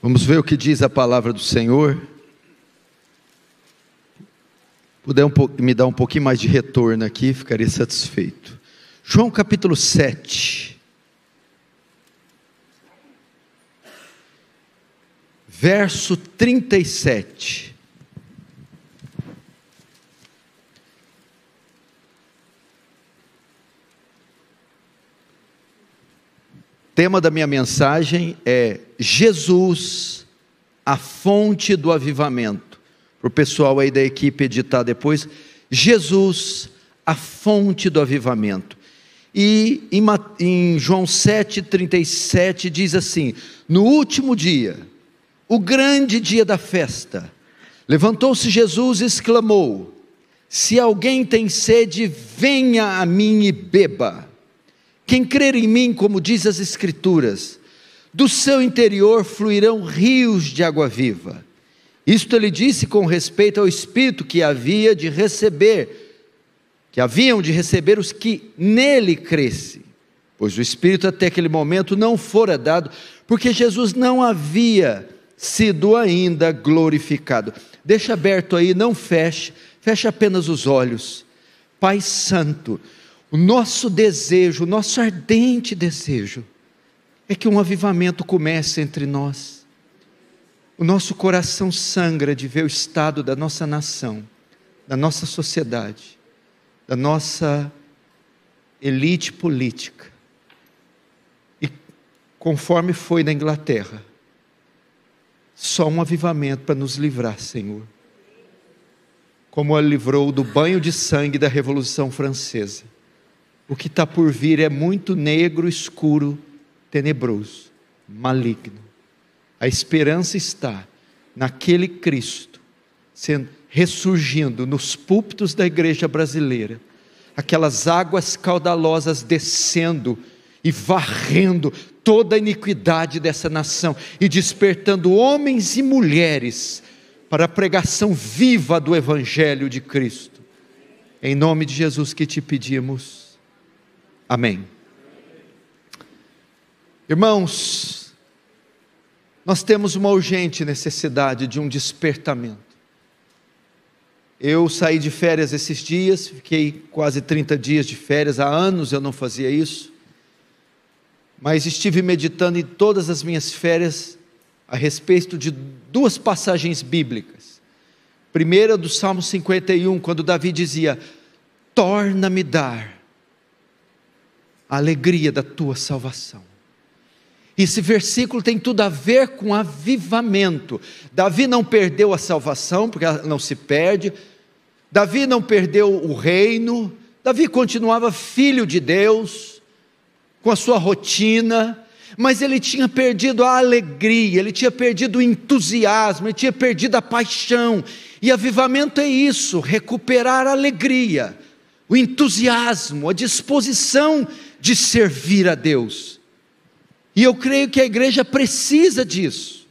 Vamos ver o que diz a palavra do Senhor. Puder me dar um pouquinho mais de retorno aqui, ficaria satisfeito. João capítulo 7. Verso 37. O tema da minha mensagem é Jesus, a fonte do avivamento. Para o pessoal aí da equipe editar depois, Jesus, a fonte do avivamento. E em João 7,37 diz assim: no último dia, o grande dia da festa, levantou-se Jesus e exclamou: se alguém tem sede, venha a mim e beba. Quem crer em mim, como diz as Escrituras, do seu interior fluirão rios de água viva. Isto ele disse com respeito ao Espírito que haviam de receber os que nele crescem, pois o Espírito até aquele momento não fora dado, porque Jesus não havia sido ainda glorificado. Deixa aberto aí, não feche apenas os olhos. Pai Santo, o nosso desejo, o nosso ardente desejo, é que um avivamento comece entre nós. O nosso coração sangra de ver o estado da nossa nação, da nossa sociedade, da nossa elite política. E conforme foi na Inglaterra, só um avivamento para nos livrar, Senhor. Como Ele livrou do banho de sangue da Revolução Francesa. O que está por vir é muito negro, escuro, tenebroso, maligno. A esperança está naquele Cristo ressurgindo nos púlpitos da igreja brasileira, aquelas águas caudalosas descendo e varrendo toda a iniquidade dessa nação e despertando homens e mulheres para a pregação viva do Evangelho de Cristo. Em nome de Jesus que te pedimos. Amém. Irmãos, nós temos uma urgente necessidade de um despertamento. Eu saí de férias esses dias, fiquei quase 30 dias de férias, há anos eu não fazia isso, mas estive meditando em todas as minhas férias a respeito de duas passagens bíblicas. Primeira do Salmo 51, quando Davi dizia: torna-me dar a alegria da tua salvação. Esse versículo tem tudo a ver com avivamento. Davi não perdeu a salvação, porque ela não se perde. Davi não perdeu o reino. Davi continuava filho de Deus, com a sua rotina, mas ele tinha perdido a alegria, ele tinha perdido o entusiasmo, ele tinha perdido a paixão. E avivamento é isso, recuperar a alegria, o entusiasmo, a disposição de servir a Deus. E eu creio que a igreja precisa disso.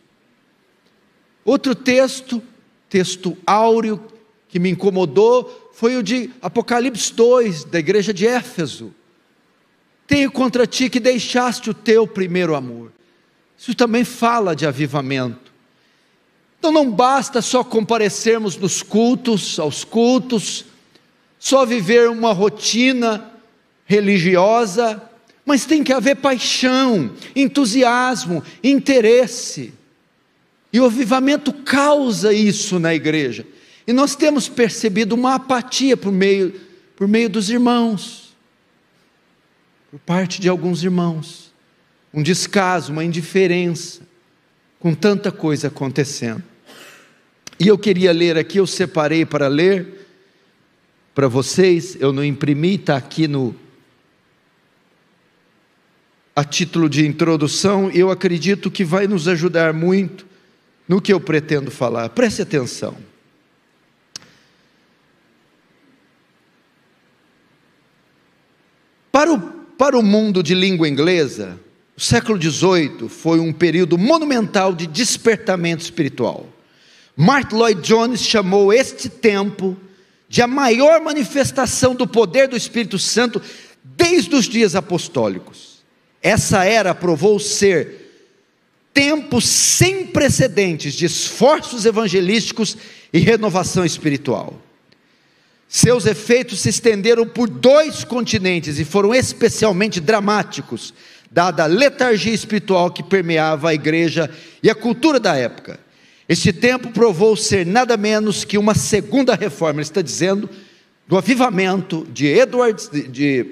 Outro texto áureo que me incomodou foi o de Apocalipse 2, da igreja de Éfeso. Tenho contra ti que deixaste o teu primeiro amor. Isso também fala de avivamento. Então não basta só comparecermos aos cultos, só viver uma rotina religiosa, mas tem que haver paixão, entusiasmo, interesse. E o avivamento causa isso na igreja. E nós temos percebido uma apatia por meio dos irmãos, por parte de alguns irmãos, um descaso, uma indiferença, com tanta coisa acontecendo. E eu queria ler aqui, eu separei para ler para vocês, eu não imprimi, está aqui a título de introdução. Eu acredito que vai nos ajudar muito no que eu pretendo falar. Preste atenção. Para o mundo de língua inglesa, o século XVIII foi um período monumental de despertamento espiritual. Martyn Lloyd-Jones chamou este tempo de a maior manifestação do poder do Espírito Santo desde os dias apostólicos. Essa era provou ser tempo sem precedentes de esforços evangelísticos e renovação espiritual. Seus efeitos se estenderam por 2 continentes e foram especialmente dramáticos, dada a letargia espiritual que permeava a igreja e a cultura da época. Este tempo provou ser nada menos que uma segunda reforma. Ele está dizendo do avivamento de Edwards,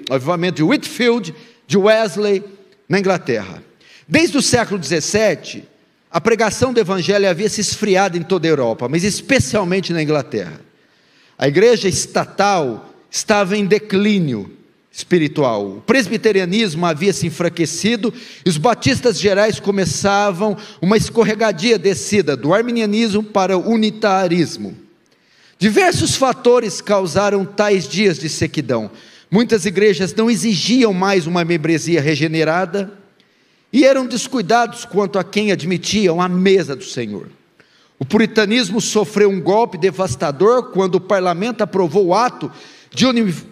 avivamento de Whitefield, de Wesley, na Inglaterra. Desde o século XVII, a pregação do evangelho havia se esfriado em toda a Europa, mas especialmente na Inglaterra. A igreja estatal estava em declínio espiritual. O presbiterianismo havia se enfraquecido e os batistas gerais começavam uma escorregadia descida do arminianismo para o unitarismo. Diversos fatores causaram tais dias de sequidão. Muitas igrejas não exigiam mais uma membresia regenerada e eram descuidados quanto a quem admitiam a mesa do Senhor. O puritanismo sofreu um golpe devastador quando o parlamento aprovou o ato de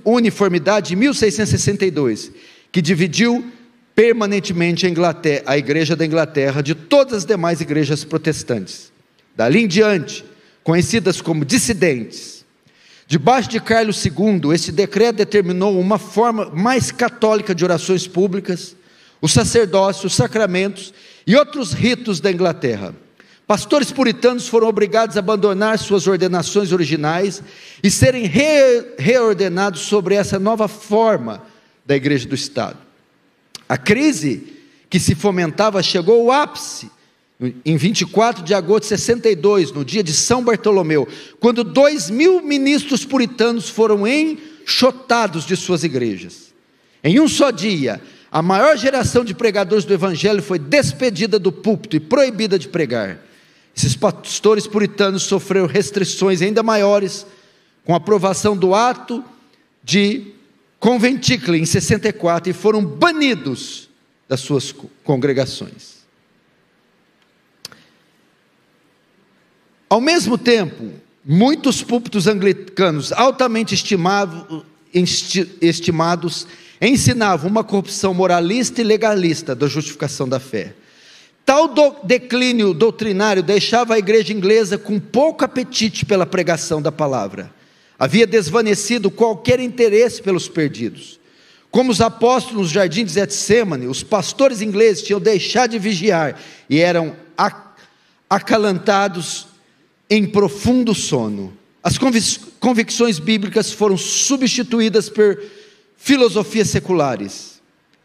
uniformidade em 1662, que dividiu permanentemente a igreja da Inglaterra de todas as demais igrejas protestantes. Dali em diante, conhecidas como dissidentes, debaixo de Carlos II, esse decreto determinou uma forma mais católica de orações públicas, o sacerdócio, os sacramentos e outros ritos da Inglaterra. Pastores puritanos foram obrigados a abandonar suas ordenações originais e serem reordenados sobre essa nova forma da igreja do Estado. A crise que se fomentava chegou ao ápice em 24 de agosto de 62, no dia de São Bartolomeu, quando 2.000 ministros puritanos foram enxotados de suas igrejas. Em um só dia, a maior geração de pregadores do evangelho foi despedida do púlpito e proibida de pregar. Esses pastores puritanos sofreram restrições ainda maiores com a aprovação do ato de Conventicle em 64 e foram banidos das suas congregações. Ao mesmo tempo, muitos púlpitos anglicanos altamente estimados ensinavam uma corrupção moralista e legalista da justificação da fé. Tal declínio doutrinário deixava a igreja inglesa com pouco apetite pela pregação da palavra. Havia desvanecido qualquer interesse pelos perdidos. Como os apóstolos no jardim de Getsêmani, os pastores ingleses tinham deixado de vigiar e eram acalantados em profundo sono. As convicções bíblicas foram substituídas por filosofias seculares.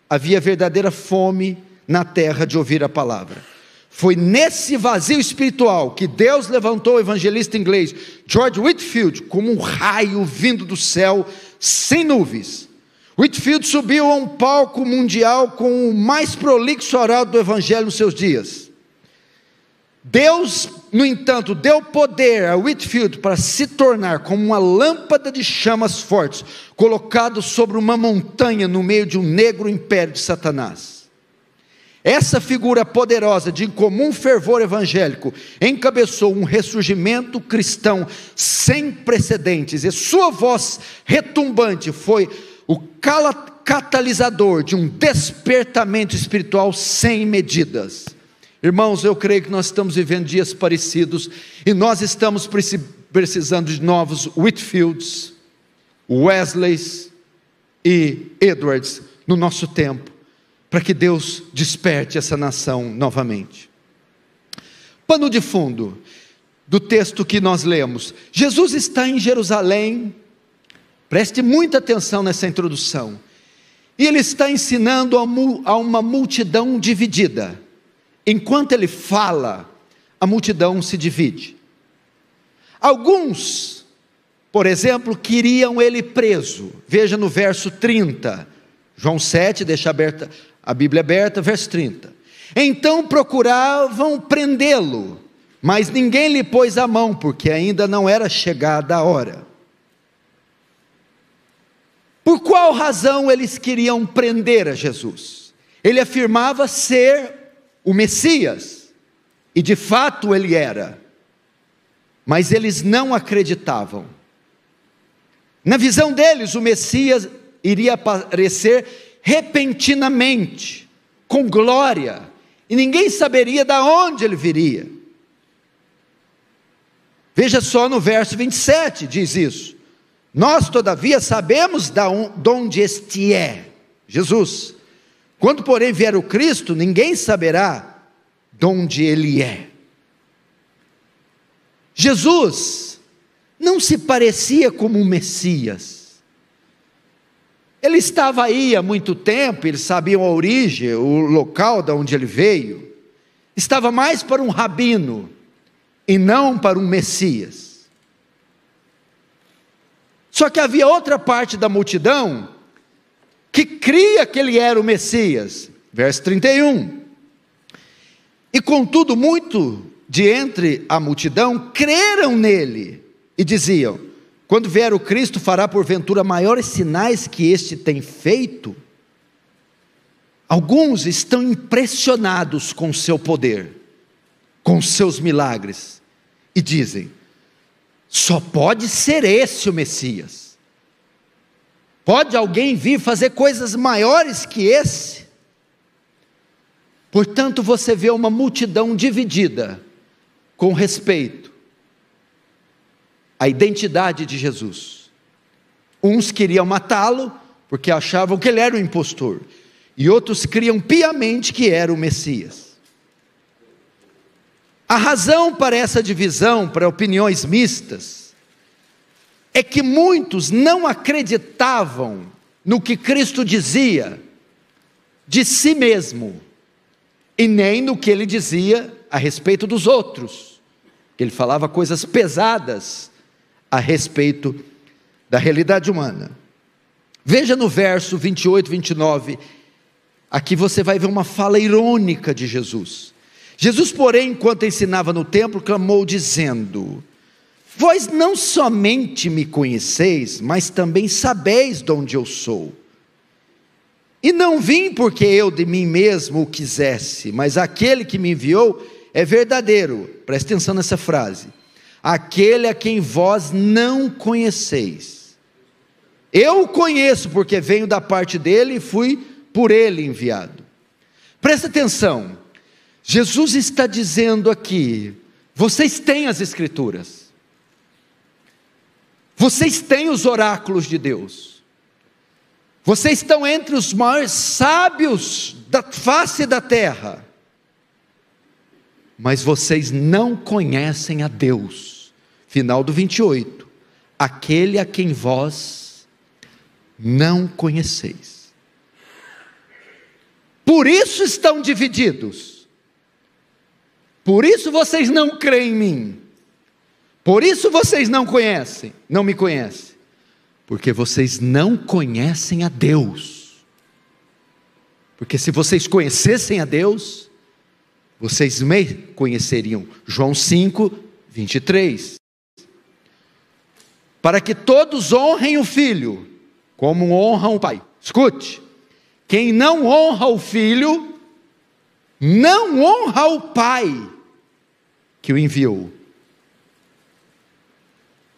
Havia verdadeira fome na terra de ouvir a palavra. Foi nesse vazio espiritual que Deus levantou o evangelista inglês George Whitefield como um raio vindo do céu sem nuvens. Whitefield subiu a um palco mundial com o mais prolixo oral do evangelho nos seus dias. Deus, no entanto, deu poder a Whitefield para se tornar como uma lâmpada de chamas fortes, colocado sobre uma montanha no meio de um negro império de Satanás. Essa figura poderosa de incomum fervor evangélico encabeçou um ressurgimento cristão sem precedentes, e sua voz retumbante foi o catalisador de um despertamento espiritual sem medidas. Irmãos, eu creio que nós estamos vivendo dias parecidos, e nós estamos precisando de novos Whitefields, Wesleys e Edwards no nosso tempo, para que Deus desperte essa nação novamente. Pano de fundo do texto que nós lemos: Jesus está em Jerusalém, preste muita atenção nessa introdução, e ele está ensinando a uma multidão dividida. Enquanto ele fala, a multidão se divide. Alguns, por exemplo, queriam ele preso. Veja no verso 30, João 7, deixa a Bíblia aberta, verso 30. Então procuravam prendê-lo, mas ninguém lhe pôs a mão, porque ainda não era chegada a hora. Por qual razão eles queriam prender a Jesus? Ele afirmava ser o Messias, e de fato ele era, mas eles não acreditavam. Na visão deles, o Messias iria aparecer repentinamente, com glória, e ninguém saberia de onde ele viria. Veja só no verso 27, diz isso: nós todavia sabemos de onde este é, Jesus. Quando porém vier o Cristo, ninguém saberá de onde ele é. Jesus não se parecia como um Messias. Ele estava aí há muito tempo, eles sabiam a origem, o local de onde ele veio. Estava mais para um rabino e não para um Messias. Só que havia outra parte da multidão que cria que ele era o Messias. Verso 31. E contudo, muito de entre a multidão creram nele e diziam: quando vier o Cristo, fará porventura maiores sinais que este tem feito? Alguns estão impressionados com o seu poder, com os seus milagres, e dizem: só pode ser esse o Messias. Pode alguém vir fazer coisas maiores que esse? Portanto, você vê uma multidão dividida com respeito à identidade de Jesus. Uns queriam matá-lo, porque achavam que ele era o impostor, e outros criam piamente que era o Messias. A razão para essa divisão, para opiniões mistas, é que muitos não acreditavam no que Cristo dizia de si mesmo, e nem no que ele dizia a respeito dos outros. Ele falava coisas pesadas a respeito da realidade humana. Veja no verso 28, 29, aqui você vai ver uma fala irônica de Jesus. Jesus, porém, enquanto ensinava no templo, clamou dizendo: vós não somente me conheceis, mas também sabeis de onde eu sou. E não vim porque eu de mim mesmo o quisesse, mas aquele que me enviou é verdadeiro. Preste atenção nessa frase: aquele a quem vós não conheceis. Eu o conheço porque venho da parte dele e fui por ele enviado. Presta atenção, Jesus está dizendo aqui: vocês têm as Escrituras, vocês têm os oráculos de Deus, vocês estão entre os maiores sábios da face da terra, mas vocês não conhecem a Deus. Final do 28, aquele a quem vós não conheceis. Por isso estão divididos, por isso vocês não creem em mim, por isso vocês não me conhecem, porque vocês não conhecem a Deus. Porque se vocês conhecessem a Deus, vocês me conheceriam. João 5, 23. Para que todos honrem o Filho, como honram o Pai. Escute: quem não honra o Filho, não honra o Pai que o enviou.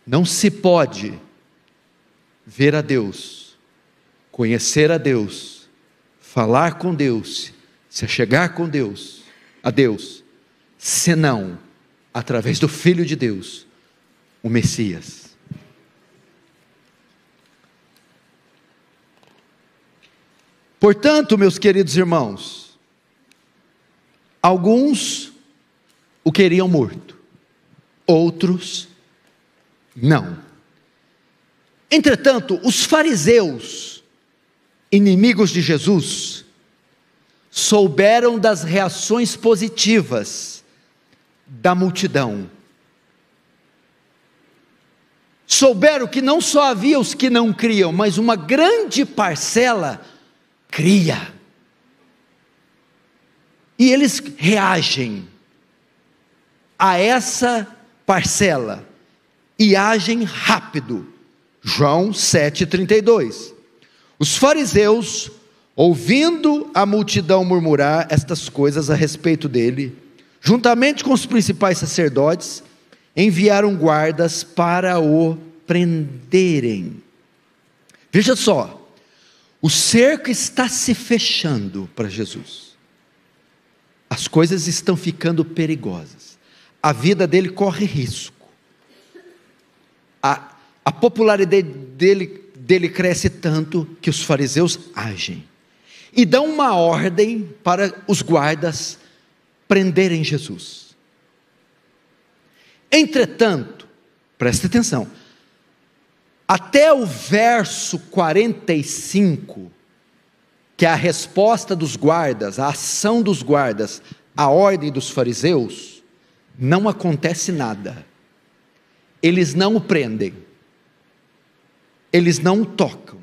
Não se pode ver a Deus, conhecer a Deus, falar com Deus, se achegar com Deus, a Deus, senão através do Filho de Deus, o Messias. Portanto, meus queridos irmãos, alguns o queriam morto, outros não. Entretanto, os fariseus, inimigos de Jesus, souberam das reações positivas da multidão. Souberam que não só havia os que não criam, mas uma grande parcela cria. E eles reagem a essa parcela e agem rápido. João 7,32. Os fariseus, ouvindo a multidão murmurar estas coisas a respeito dele, juntamente com os principais sacerdotes, enviaram guardas para o prenderem. Veja só, o cerco está se fechando para Jesus. A as coisas estão ficando perigosas, a vida dele corre risco, a popularidade dele cresce tanto que os fariseus agem e dão uma ordem para os guardas prenderem Jesus. Entretanto, preste atenção, até o verso 45, que é a resposta dos guardas, a ação dos guardas, a ordem dos fariseus, não acontece nada. Eles não o prendem, eles não o tocam.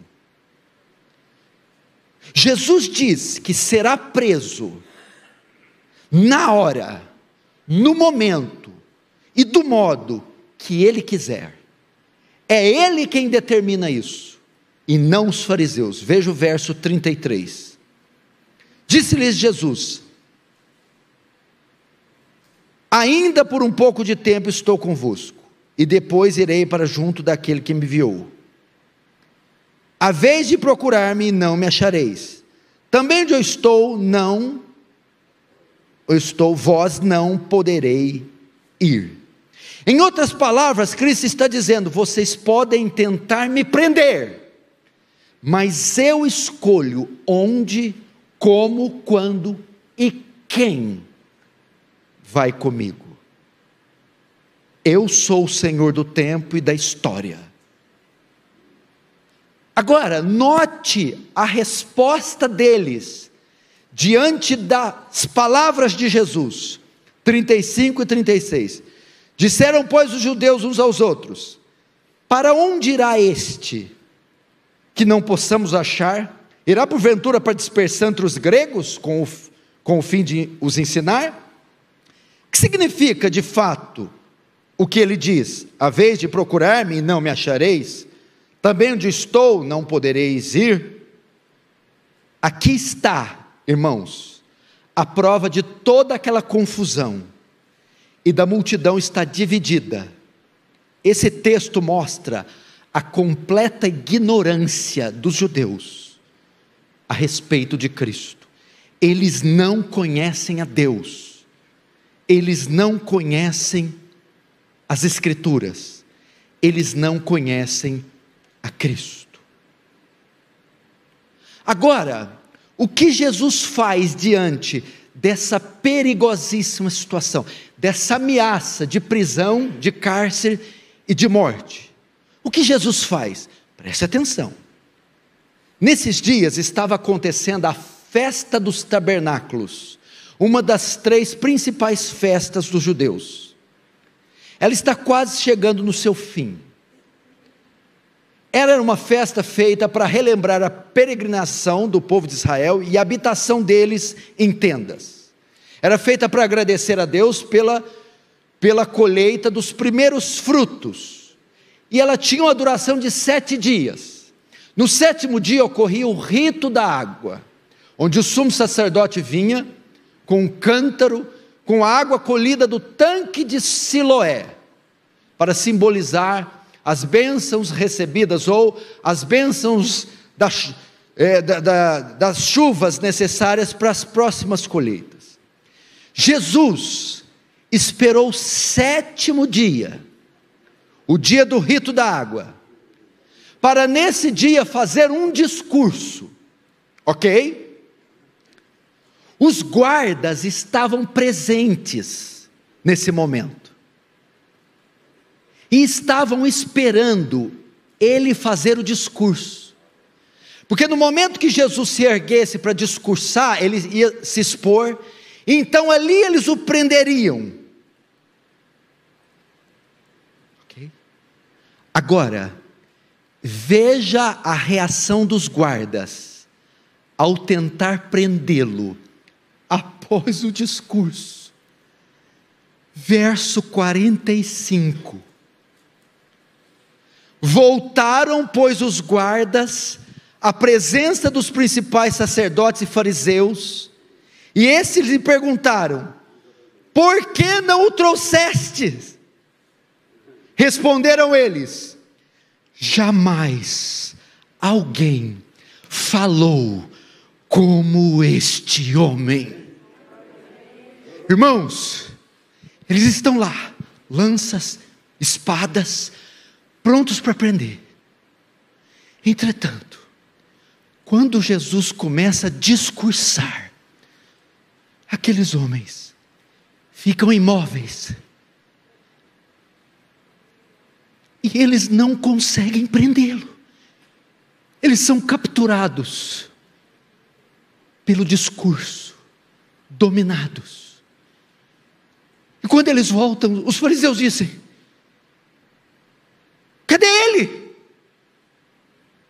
Jesus diz que será preso na hora, no momento e do modo que ele quiser. É ele quem determina isso, e não os fariseus. Veja o verso 33. Disse-lhes Jesus: ainda por um pouco de tempo estou convosco, e depois irei para junto daquele que me enviou. A vez de procurar-me, não me achareis. Também onde eu estou, vós não poderei ir. Em outras palavras, Cristo está dizendo: vocês podem tentar me prender, mas eu escolho onde, como, quando e quem vai comigo. Eu sou o Senhor do tempo e da história. Agora, note a resposta deles, diante das palavras de Jesus, 35 e 36. Disseram, pois, os judeus uns aos outros: para onde irá este, que não possamos achar? Irá porventura para dispersar entre os gregos, com o fim de os ensinar? O que significa de fato o que ele diz? A vez de procurar-me e não me achareis, também onde estou não podereis ir? Aqui está, irmãos, a prova de toda aquela confusão, e da multidão está dividida. Esse texto mostra a completa ignorância dos judeus a respeito de Cristo. Eles não conhecem a Deus, eles não conhecem as Escrituras, eles não conhecem a Cristo. Agora, o que Jesus faz diante dessa perigosíssima situação, dessa ameaça de prisão, de cárcere e de morte? O que Jesus faz? Preste atenção. Nesses dias estava acontecendo a festa dos tabernáculos, uma das 3 principais festas dos judeus. Ela está quase chegando no seu fim. Ela era uma festa feita para relembrar a peregrinação do povo de Israel e a habitação deles em tendas. Era feita para agradecer a Deus pela colheita dos primeiros frutos. E ela tinha uma duração de 7 dias. No 7º dia ocorria o rito da água, onde o sumo sacerdote vinha com um cântaro, com a água colhida do tanque de Siloé, para simbolizar as bênçãos recebidas, ou as bênçãos das chuvas necessárias para as próximas colheitas. Jesus esperou o 7º dia, o dia do rito da água, para nesse dia fazer um discurso, ok? Os guardas estavam presentes nesse momento, e estavam esperando ele fazer o discurso, porque no momento que Jesus se erguesse para discursar, ele ia se expor, então ali eles o prenderiam, ok? Agora, veja a reação dos guardas, ao tentar prendê-lo, após o discurso, verso 45, voltaram, pois, os guardas à presença dos principais sacerdotes e fariseus, e esses lhe perguntaram: por que não o trouxestes? Responderam eles: jamais alguém falou como este homem. Irmãos, eles estão lá, lanças, espadas, prontos para prender. Entretanto, quando Jesus começa a discursar, aqueles homens ficam imóveis. E eles não conseguem prendê-lo. Eles são capturados pelo discurso, dominados. E quando eles voltam, os fariseus dizem: cadê ele?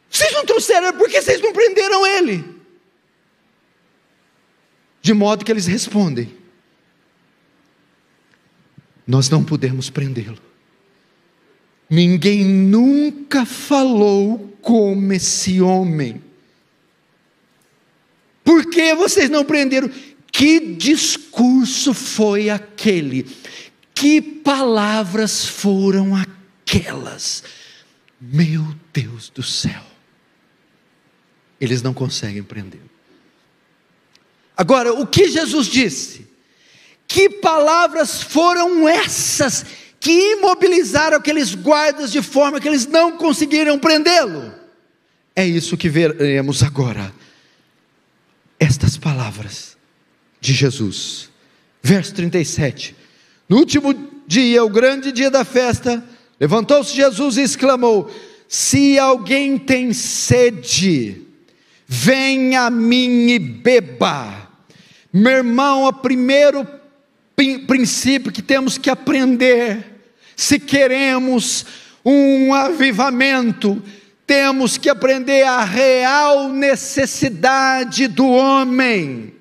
Vocês não trouxeram, por que vocês não prenderam ele? De modo que eles respondem: nós não pudemos prendê-lo. Ninguém nunca falou como esse homem. Por que vocês não prenderam? Que discurso foi aquele? Que palavras foram aquelas? Meu Deus do céu! Eles não conseguem prendê-lo. Agora, o que Jesus disse? Que palavras foram essas que imobilizaram aqueles guardas de forma que eles não conseguiram prendê-lo? É isso que veremos agora. Estas palavras de Jesus. Verso 37. No último dia, o grande dia da festa, levantou-se Jesus e exclamou: se alguém tem sede, venha a mim e beba. Meu irmão, o primeiro princípio que temos que aprender, se queremos um avivamento, temos que aprender a real necessidade do homem.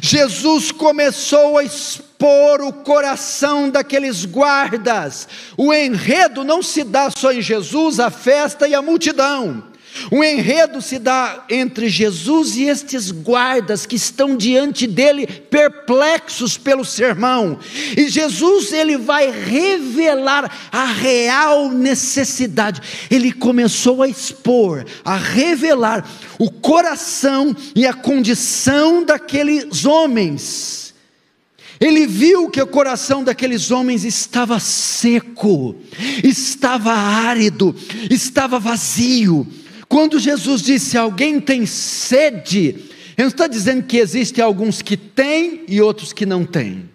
Jesus começou a expor o coração daqueles guardas. O enredo não se dá só em Jesus, a festa e a multidão. O enredo se dá entre Jesus e estes guardas que estão diante dele, perplexos pelo sermão. E Jesus, ele vai revelar a real necessidade. Ele começou a expor, a revelar o coração e a condição daqueles homens. Ele viu que o coração daqueles homens estava seco, estava árido, estava vazio. Quando Jesus disse: alguém tem sede, ele não está dizendo que existem alguns que têm e outros que não têm.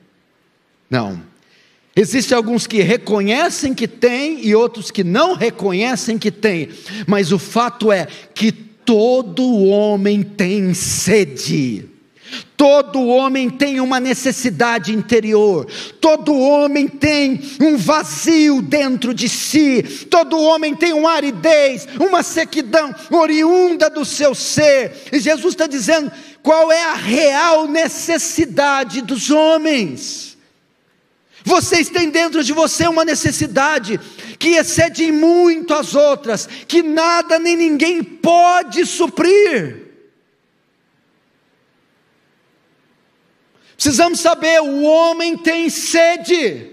Não. Existem alguns que reconhecem que têm e outros que não reconhecem que têm. Mas o fato é que todo homem tem sede. Todo homem tem uma necessidade interior, todo homem tem um vazio dentro de si, todo homem tem uma aridez, uma sequidão oriunda do seu ser. E Jesus está dizendo qual é a real necessidade dos homens. Vocês têm dentro de você uma necessidade que excede muito as outras, que nada nem ninguém pode suprir. Precisamos saber, o homem tem sede,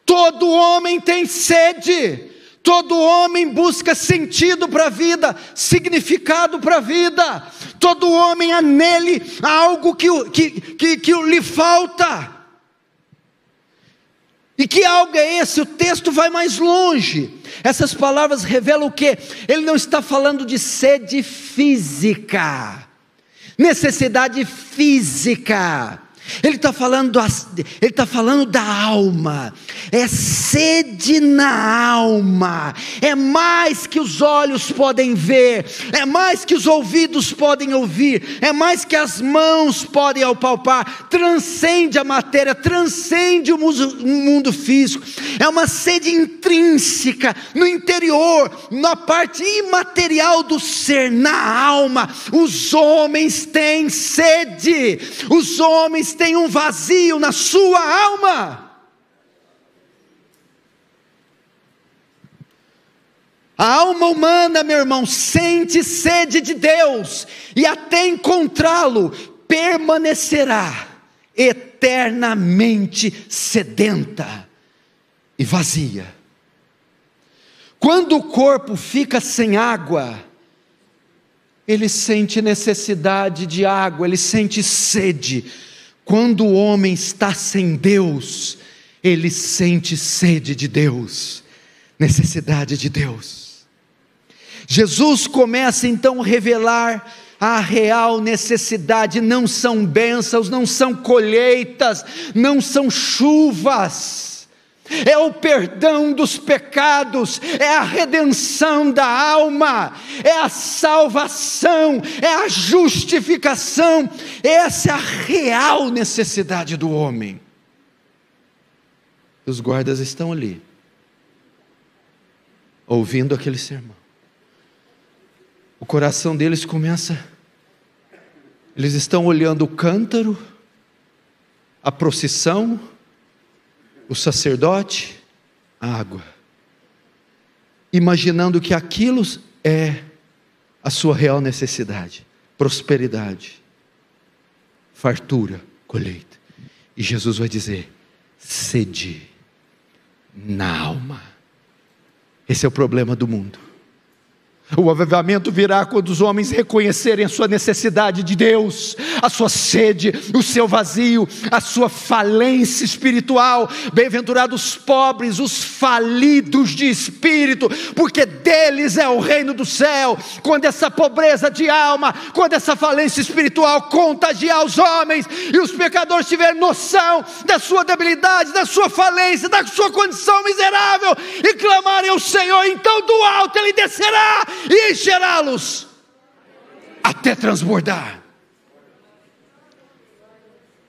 todo homem tem sede, todo homem busca sentido para a vida, significado para a vida, todo homem há nele algo que lhe falta. E que algo é esse? O texto vai mais longe. Essas palavras revelam o quê? Ele não está falando de sede física, necessidade física. Ele está falando da alma. É sede na alma. É mais que os olhos podem ver, é mais que os ouvidos podem ouvir, é mais que as mãos podem apalpar. Transcende a matéria, transcende o mundo físico. É uma sede intrínseca no interior, na parte imaterial do ser, na alma. Os homens têm sede, os homens tem um vazio na sua alma. A alma humana, meu irmão, sente sede de Deus, e até encontrá-lo, permanecerá eternamente sedenta e vazia. Quando o corpo fica sem água, ele sente necessidade de água, ele sente sede. Quando o homem está sem Deus, ele sente sede de Deus, necessidade de Deus. Jesus começa então a revelar a real necessidade. Não são bênçãos, não são colheitas, não são chuvas, é o perdão dos pecados, é a redenção da alma, é a salvação, é a justificação. Essa é a real necessidade do homem. Os guardas estão ali, ouvindo aquele sermão. O coração deles começa, eles estão olhando o cântaro, a procissão, o sacerdote, a água, imaginando que aquilo é a sua real necessidade, prosperidade, fartura, colheita. E Jesus vai dizer: sede na alma. Esse é o problema do mundo. O avivamento virá quando os homens reconhecerem a sua necessidade de Deus, a sua sede, o seu vazio, a sua falência espiritual. Bem-aventurados os pobres, os falidos de espírito, porque deles é o reino do céu. Quando essa pobreza de alma, quando essa falência espiritual contagiar os homens, e os pecadores tiverem noção da sua debilidade, da sua falência, da sua condição miserável, e clamarem ao Senhor, então do alto Ele descerá e encherá-los até transbordar.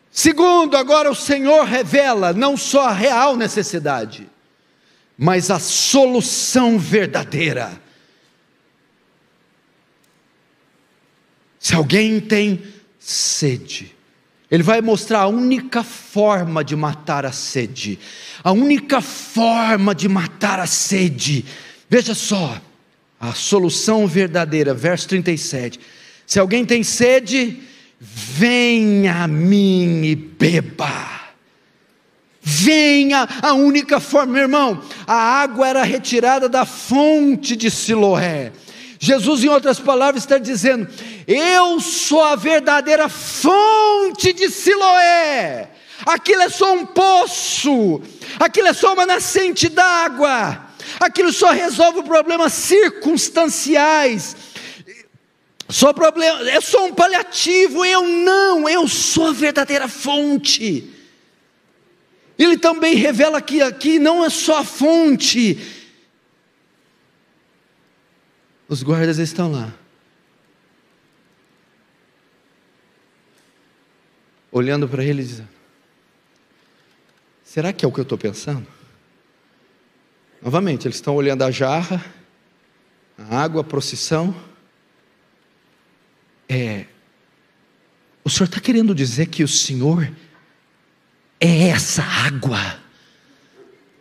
Segundo, agora o Senhor revela não só a real necessidade, mas a solução verdadeira. Se alguém tem sede, Ele vai mostrar a única forma de matar a sede. A única forma de matar a sede. Veja só, a solução verdadeira, verso 37. Se alguém tem sede, venha a mim e beba. Venha, a única forma, meu irmão. A água era retirada da fonte de Siloé. Jesus, em outras palavras, está dizendo: eu sou a verdadeira fonte de Siloé. Aquilo é só um poço, aquilo é só uma nascente d'água, aquilo só resolve problemas circunstanciais, é só um paliativo. Eu sou a verdadeira fonte. Ele também revela que aqui não é só a fonte. Os guardas estão lá, olhando para ele e dizendo: será que é o que eu estou pensando? Novamente, eles estão olhando a jarra, a água, a procissão. O Senhor está querendo dizer que o Senhor é essa água?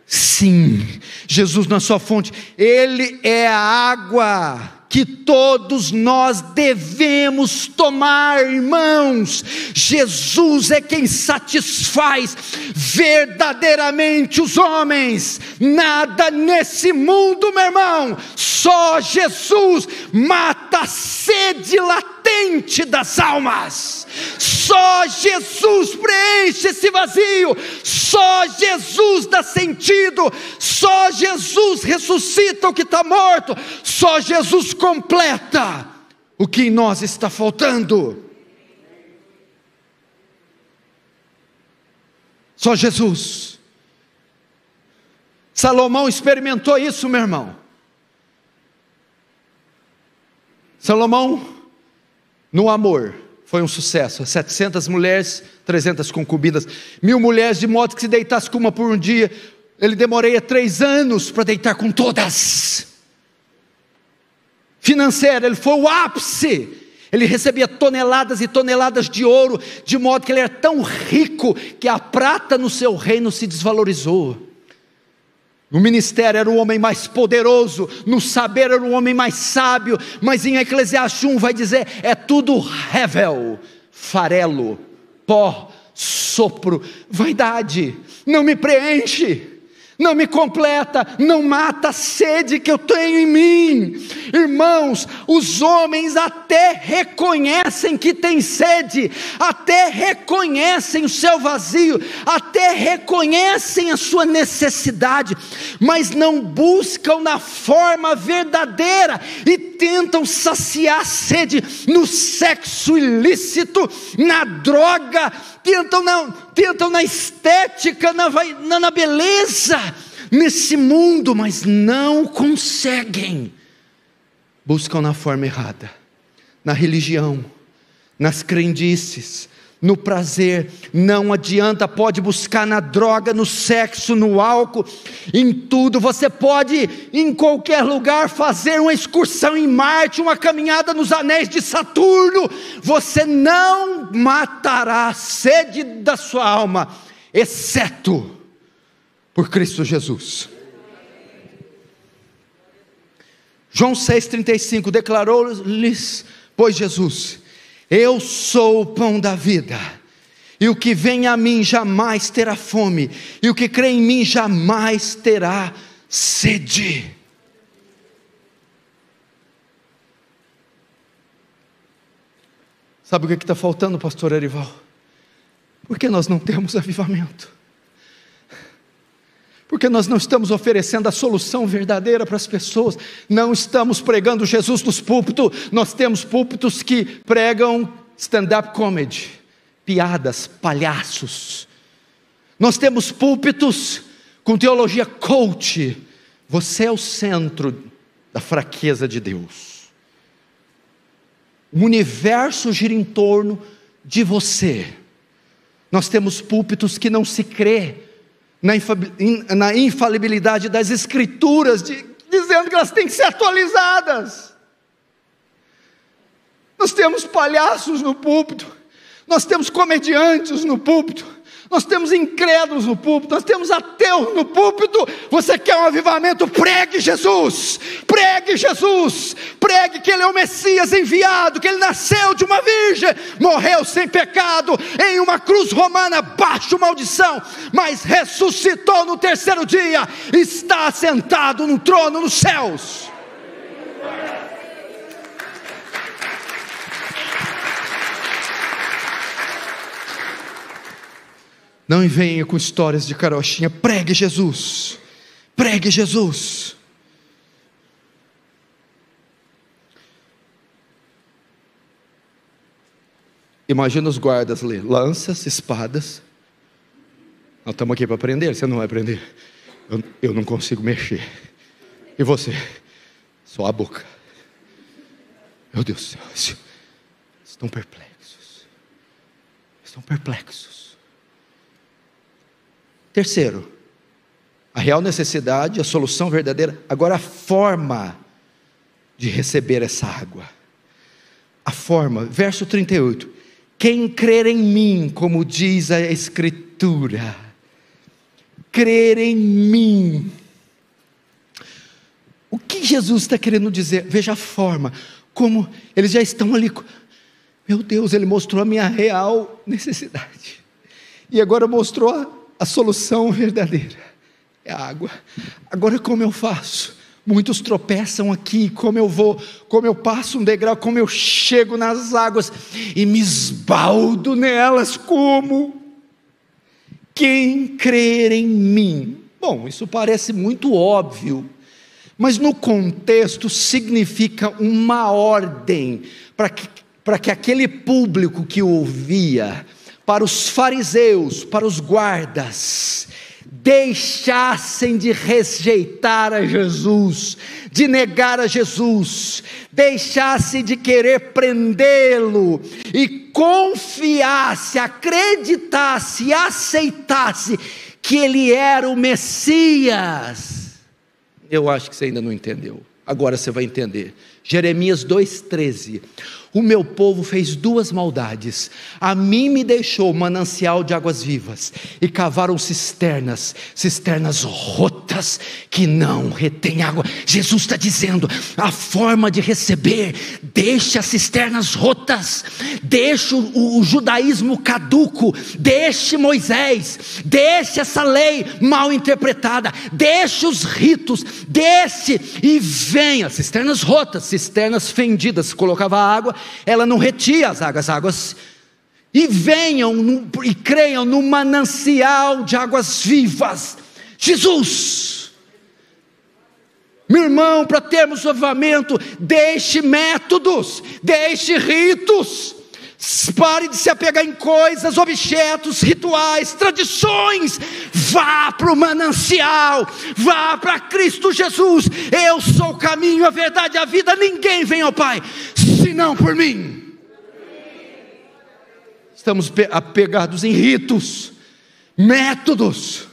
Sim, Jesus na sua fonte, Ele é a água que todos nós devemos tomar, irmãos. Jesus é quem satisfaz verdadeiramente os homens. Nada nesse mundo, meu irmão, só Jesus mata a sede latente das almas. Só Jesus preenche esse vazio, só Jesus dá sentido, só Jesus ressuscita o que está morto, só Jesus completa o que em nós está faltando. Só Jesus. Salomão experimentou isso, meu irmão. Salomão, no amor, foi um sucesso. 700 mulheres, 300 concubinas, 1000 mulheres, de modo que se deitasse com uma por um dia, ele demoraria 3 anos para deitar com todas. Financeiro, ele foi o ápice. Ele recebia toneladas e toneladas de ouro, de modo que ele era tão rico que a prata no seu reino se desvalorizou. No ministério era o homem mais poderoso, no saber era o homem mais sábio, mas em Eclesiastes 1 vai dizer: é tudo rével, farelo, pó, sopro, vaidade, não me preenche, não me completa, não mata a sede que eu tenho em mim. irmãos, os homens até reconhecem que tem sede, até reconhecem o seu vazio, até reconhecem a sua necessidade, mas não buscam na forma verdadeira e tentam saciar a sede no sexo ilícito, na droga, tentam na estética, na beleza, nesse mundo, mas não conseguem. Buscam na forma errada, na religião, nas crendices, no prazer. Não adianta, pode buscar na droga, no sexo, no álcool, em tudo. Você pode em qualquer lugar fazer uma excursão em Marte, uma caminhada nos anéis de Saturno, você não matará a sede da sua alma, exceto por Cristo Jesus. João 6,35, declarou-lhes, pois Jesus: eu sou o pão da vida, e o que vem a mim jamais terá fome, e o que crê em mim jamais terá sede. Sabe o que está faltando, pastor Arival? Por que nós não temos avivamento? Porque nós não estamos oferecendo a solução verdadeira para as pessoas, não estamos pregando Jesus nos púlpitos. Nós temos púlpitos que pregam stand-up comedy, piadas, palhaços. Nós temos púlpitos com teologia coach. Você é o centro da fraqueza de Deus, o universo gira em torno de você. Nós temos púlpitos que não se crê na infalibilidade das Escrituras, dizendo que elas têm que ser atualizadas. Nós temos palhaços no púlpito, nós temos comediantes no púlpito, nós temos incrédulos no púlpito, nós temos ateus no púlpito. Você quer um avivamento? Pregue Jesus, pregue Jesus, pregue que Ele é o Messias enviado, que Ele nasceu de uma virgem, morreu sem pecado, em uma cruz romana, baixo maldição, mas ressuscitou no terceiro dia, está assentado no trono nos céus. Não venha com histórias de carochinha. Pregue Jesus, pregue Jesus. Imagina os guardas ali, lanças, espadas. Nós estamos aqui para aprender, você não vai aprender. Eu não consigo mexer. E você? Só a boca. Meu Deus do céu, estão perplexos. Estão perplexos. Terceiro, a real necessidade, a solução verdadeira. Agora a forma de receber essa água. A forma, verso 38. Quem crer em mim, como diz a Escritura, crer em mim. O que Jesus está querendo dizer? Veja a forma, como eles já estão ali. Meu Deus, Ele mostrou a minha real necessidade. E agora mostrou a solução verdadeira, é a água. Agora como eu faço? Muitos tropeçam aqui, como eu vou, como eu passo um degrau, como eu chego nas águas e me esbaldo nelas, como? Quem crer em mim. Bom, isso parece muito óbvio, mas no contexto significa uma ordem, para que aquele público que ouvia, para os fariseus, para os guardas, deixassem de rejeitar a Jesus, de negar a Jesus, deixassem de querer prendê-lo, e confiasse, acreditasse, aceitasse que Ele era o Messias. Eu acho que você ainda não entendeu, agora você vai entender. Jeremias 2,13. o meu povo fez duas maldades: a mim me deixou manancial de águas vivas, e cavaram cisternas rotas, que não retém água. Jesus está dizendo, a forma de receber: deixe as cisternas rotas, deixe o judaísmo caduco, deixe Moisés, deixe essa lei mal interpretada, deixe os ritos, deixe e venha. Cisternas rotas, cisternas fendidas, colocava água, ela não retia as águas, e venham e creiam no manancial de águas vivas, Jesus. Meu irmão, para termos avivamento, deixe métodos, deixe ritos, pare de se apegar em coisas, objetos, rituais, tradições. Vá para o manancial, vá para Cristo Jesus. Eu sou o caminho, a verdade e a vida. Ninguém vem ao Pai senão por mim. Estamos apegados em ritos, métodos,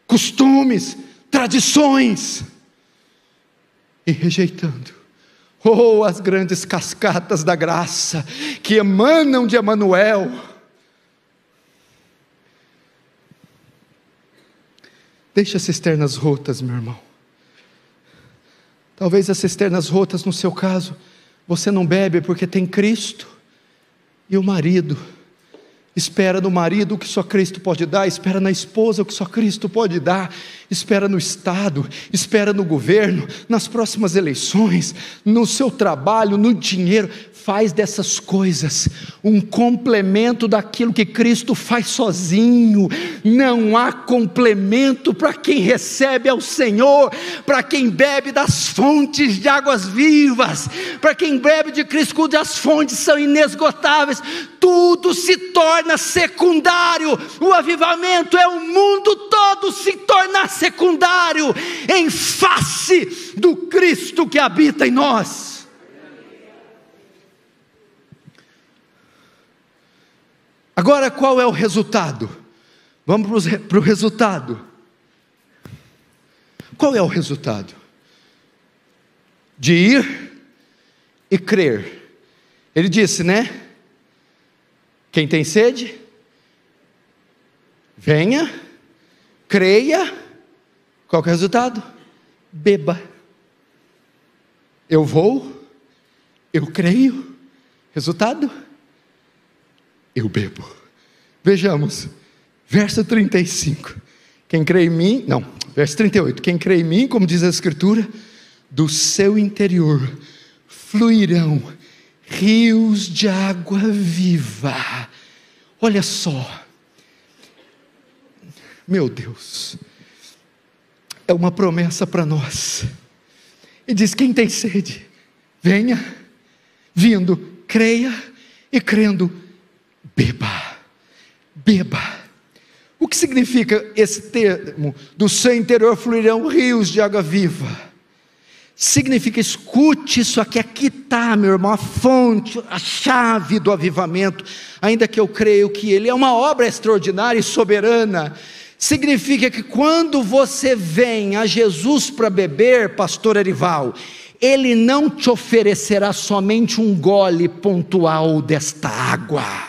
costumes, tradições, e rejeitando as grandes cascatas da graça que emanam de Emanuel. Deixa as cisternas rotas, meu irmão. Talvez as cisternas rotas, no seu caso, você não bebe porque tem Cristo, e o marido espera no marido o que só Cristo pode dar, espera na esposa o que só Cristo pode dar, espera no Estado, espera no governo, nas próximas eleições, no seu trabalho, no dinheiro. Faz dessas coisas um complemento daquilo que Cristo faz sozinho. Não há complemento para quem recebe ao Senhor, para quem bebe das fontes de águas vivas, para quem bebe de Cristo, cujas fontes são inesgotáveis. Tudo se torna secundário. O avivamento é o mundo todo se tornar secundário em face do Cristo que habita em nós. Agora, qual é o resultado? Vamos para o resultado. Qual é o resultado? De ir e crer. Ele disse, né? Quem tem sede, venha, creia. Qual que é o resultado? Beba. Eu vou, eu creio. Resultado? Eu bebo. Vejamos, verso 35. Quem crê em mim, não, verso 38. Quem crê em mim, como diz a Escritura, do seu interior fluirão rios de água viva. Olha só, meu Deus, é uma promessa para nós. E diz: quem tem sede, venha, vindo, creia, e crendo, beba. Beba. O que significa esse termo? Do seu interior fluirão rios de água viva. Significa, escute isso aqui está, meu irmão, a fonte, a chave do avivamento. Ainda que eu creio que ele é uma obra extraordinária e soberana, significa que quando você vem a Jesus para beber, pastor Erival, ele não te oferecerá somente um gole pontual desta água,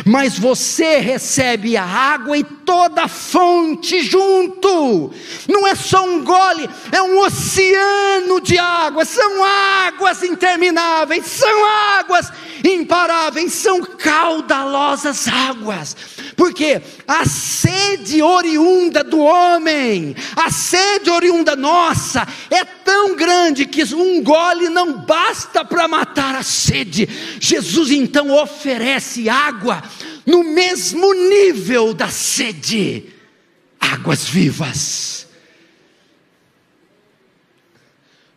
mas você recebe a água e toda a fonte junto. Não é só um gole, é um oceano de águas. São águas intermináveis, são águas imparáveis, são caudalosas águas. Porque a sede oriunda do homem, a sede oriunda nossa, é tão grande que um gole não basta para matar a sede. Jesus então oferece água no mesmo nível da sede, águas vivas.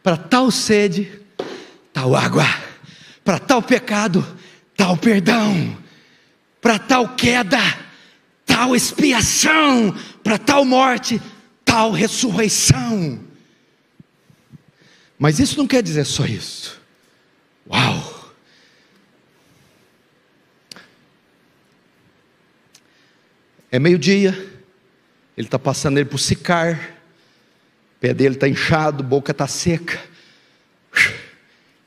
Para tal sede, tal água. Para tal pecado, tal perdão. Para tal queda, tal expiação. Para tal morte, tal ressurreição. Mas isso não quer dizer só isso. Uau! É meio-dia, ele está passando ele por Sicar, o pé dele está inchado, boca está seca.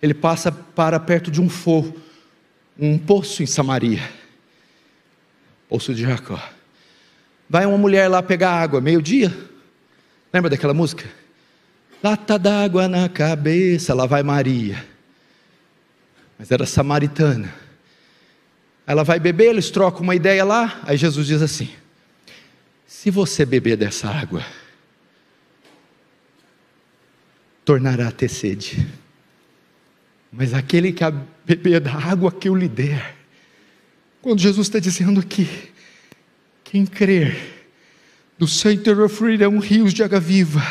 ele passa para perto de um poço em Samaria, poço de Jacó. Vai uma mulher lá pegar água, meio-dia, lembra daquela música? Lata d'água na cabeça, lá vai Maria, mas era samaritana. Ela vai beber, eles trocam uma ideia lá, aí Jesus diz assim: se você beber dessa água, tornará a ter sede, mas aquele que beber da água que eu lhe der. Quando Jesus está dizendo aqui, quem crer, do seu interior fluirão rios de água viva,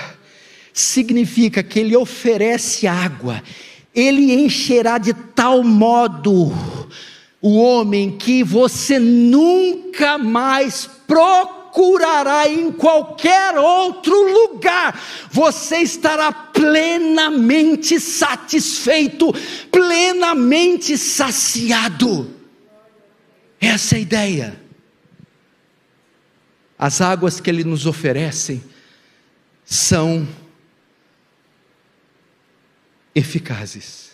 significa que ele oferece água, ele encherá de tal modo o homem que você nunca mais procurará em qualquer outro lugar, você estará plenamente satisfeito, plenamente saciado. Essa é a ideia. As águas que ele nos oferece são eficazes.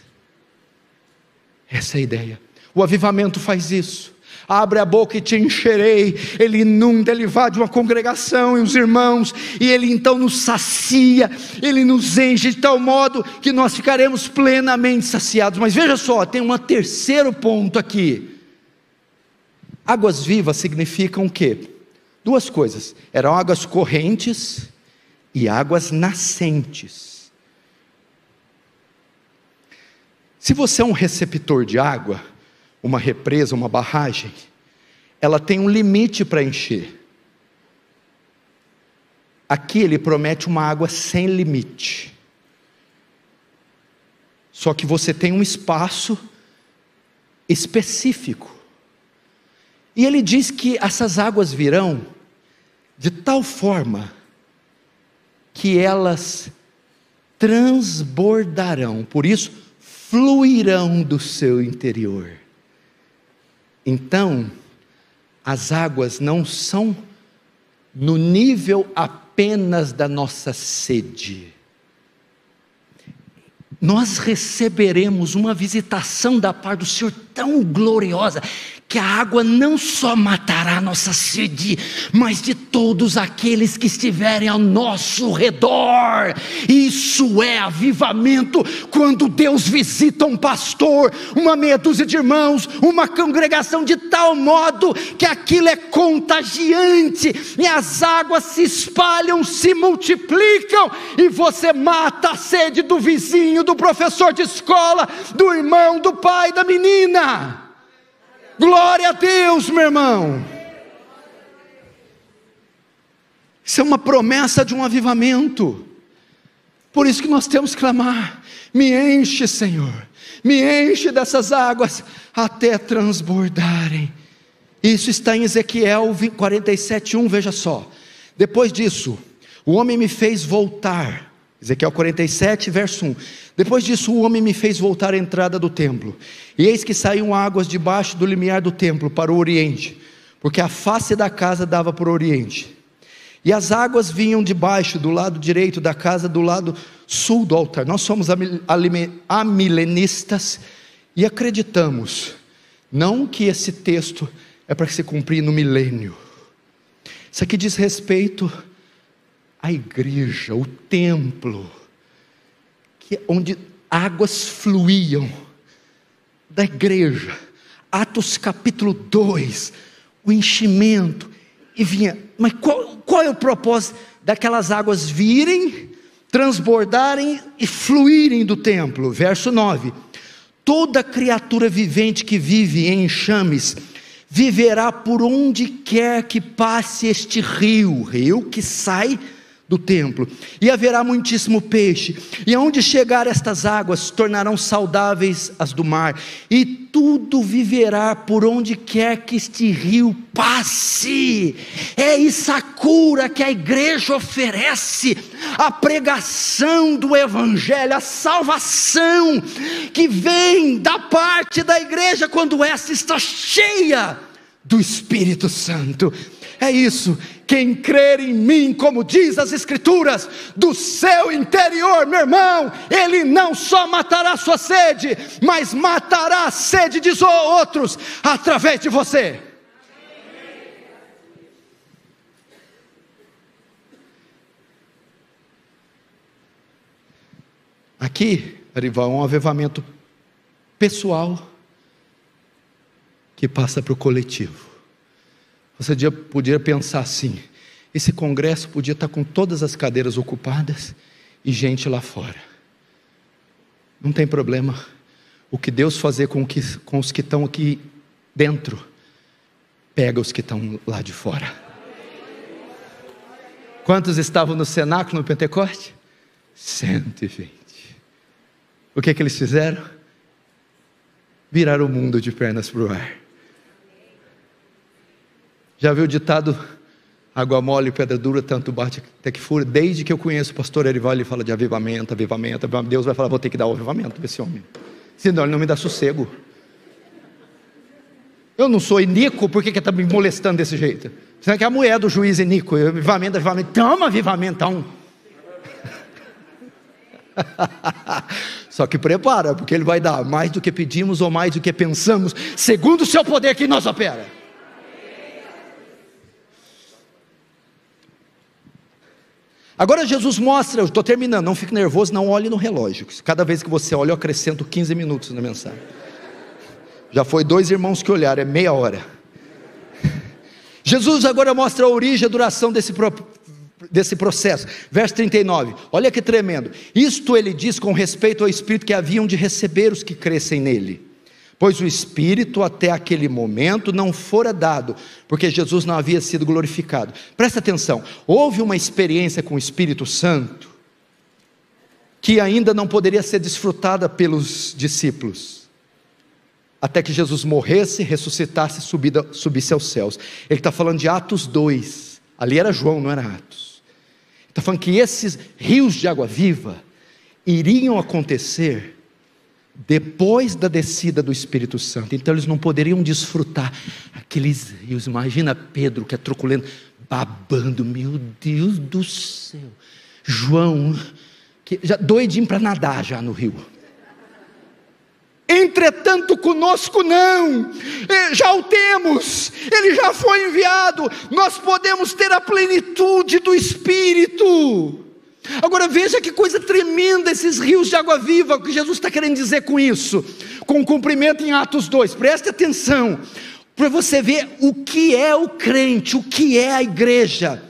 Essa é a ideia. O avivamento faz isso. Abre a boca e te encherei. Ele inunda, ele invade uma congregação e os irmãos, e ele então nos sacia, ele nos enche de tal modo que nós ficaremos plenamente saciados. Mas veja só, tem um terceiro ponto aqui. Águas vivas significam o quê? Duas coisas: eram águas correntes e águas nascentes. Se você é um receptor de água, uma represa, uma barragem, ela tem um limite para encher. Aqui ele promete uma água sem limite, só que você tem um espaço específico, e ele diz que essas águas virão de tal forma que elas transbordarão, por isso fluirão do seu interior. Então, as águas não são no nível apenas da nossa sede. Nós receberemos uma visitação da parte do Senhor tão gloriosa, que a água não só matará a nossa sede, mas de todos aqueles que estiverem ao nosso redor. Isso é avivamento, quando Deus visita um pastor, uma meia dúzia de irmãos, uma congregação, de tal modo que aquilo é contagiante, e as águas se espalham, se multiplicam, e você mata a sede do vizinho, do professor de escola, do irmão, do pai, da menina. Glória a Deus, meu irmão. Isso é uma promessa de um avivamento. Por isso que nós temos que clamar: me enche, Senhor, me enche dessas águas até transbordarem. Isso está em Ezequiel 47:1, veja só. Depois disso, o homem me fez voltar. Ezequiel 47, verso 1. Depois disso o homem me fez voltar à entrada do templo, e eis que saíam águas debaixo do limiar do templo para o oriente, porque a face da casa dava para o oriente, e as águas vinham debaixo do lado direito da casa, do lado sul do altar. Nós somos amilenistas e acreditamos, não que esse texto é para se cumprir no milênio. Isso aqui diz respeito à igreja, o templo, onde águas fluíam da igreja. Atos capítulo 2, o enchimento, e vinha. Mas qual é o propósito daquelas águas virem, transbordarem e fluírem do templo? Verso 9: toda criatura vivente que vive em enxames viverá por onde quer que passe este rio que sai do templo, e haverá muitíssimo peixe, e aonde chegar estas águas tornarão saudáveis as do mar, e tudo viverá por onde quer que este rio passe. É isso a cura que a igreja oferece, a pregação do evangelho, a salvação que vem da parte da igreja quando esta está cheia do Espírito Santo. É isso. Quem crer em mim, como diz as Escrituras, do seu interior, meu irmão, ele não só matará a sua sede, mas matará a sede de outros através de você. Aqui, Arival, é um avivamento pessoal que passa para o coletivo. Você podia pensar assim: esse congresso podia estar com todas as cadeiras ocupadas e gente lá fora. Não tem problema. O que Deus fazer com os que estão aqui dentro, pega os que estão lá de fora. Quantos estavam no cenáculo no Pentecoste? 120. O que eles fizeram? Viraram o mundo de pernas para o ar. Já viu o ditado: água mole e pedra dura, tanto bate até que fura? Desde que eu conheço o pastor Erival, ele fala de avivamento, avivamento. Deus vai falar: vou ter que dar o avivamento para esse homem, senão ele não me dá sossego. Eu não sou iníquo, por que está me molestando desse jeito? Será que é a mulher do juiz iníquo? Avivamento, toma avivamentão. Só que prepara, porque ele vai dar mais do que pedimos ou mais do que pensamos, segundo o seu poder que nos opera. Agora Jesus mostra, eu estou terminando, não fique nervoso, não olhe no relógio. Cada vez que você olha, eu acrescento 15 minutos na mensagem. Já foi 2 irmãos que olharam, é meia hora. Jesus agora mostra a origem e a duração desse processo. Verso 39, olha que tremendo. Isto ele diz com respeito ao Espírito que haviam de receber os que crescem nele, pois o Espírito até aquele momento não fora dado, porque Jesus não havia sido glorificado. Presta atenção, houve uma experiência com o Espírito Santo que ainda não poderia ser desfrutada pelos discípulos, até que Jesus morresse, ressuscitasse e subisse aos céus. Ele está falando de Atos 2, ali era João, não era Atos. Está falando que esses rios de água viva iriam acontecer depois da descida do Espírito Santo. Então eles não poderiam desfrutar aqueles rios. Imagina Pedro, que é truculento, babando, meu Deus do céu. João, que já doidinho para nadar já no rio. Entretanto conosco não, já o temos, ele já foi enviado, nós podemos ter a plenitude do Espírito. Agora veja que coisa tremenda esses rios de água viva, o que Jesus está querendo dizer com isso, com o cumprimento em Atos 2, preste atenção, para você ver o que é o crente, o que é a igreja.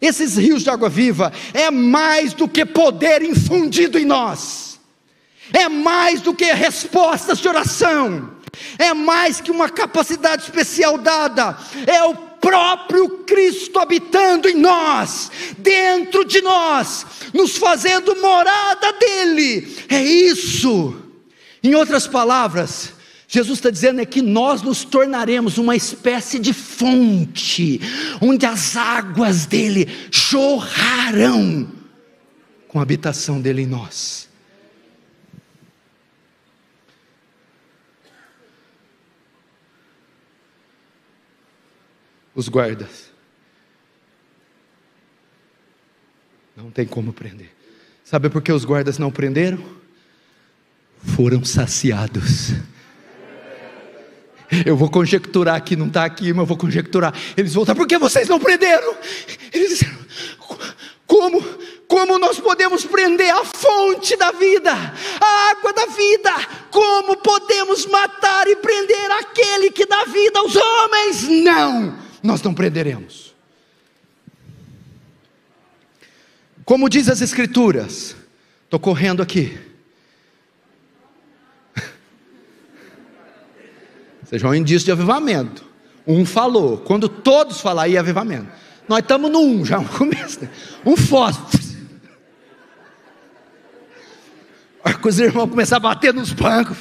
Esses rios de água viva é mais do que poder infundido em nós, é mais do que respostas de oração, é mais que uma capacidade especial dada, é o próprio Cristo habitando em nós, dentro de nós, nos fazendo morada dele, é isso. Em outras palavras, Jesus está dizendo que nós nos tornaremos uma espécie de fonte, onde as águas dele jorrarão, com a habitação dele em nós. Os guardas não tem como prender. Sabe por que os guardas não prenderam? Foram saciados. Eu vou conjecturar aqui, não está aqui, mas eu vou conjecturar. Eles voltaram: por que vocês não prenderam? Eles disseram: como nós podemos prender a fonte da vida, a água da vida? Como podemos matar e prender aquele que dá vida aos homens? Não, nós não prenderemos. Como diz as Escrituras, estou correndo aqui, seja um indício de avivamento. Um falou, quando todos falarem, é avivamento. Nós estamos no 1 já, no começo, né? Um fósforo. Os irmãos começaram a bater nos bancos,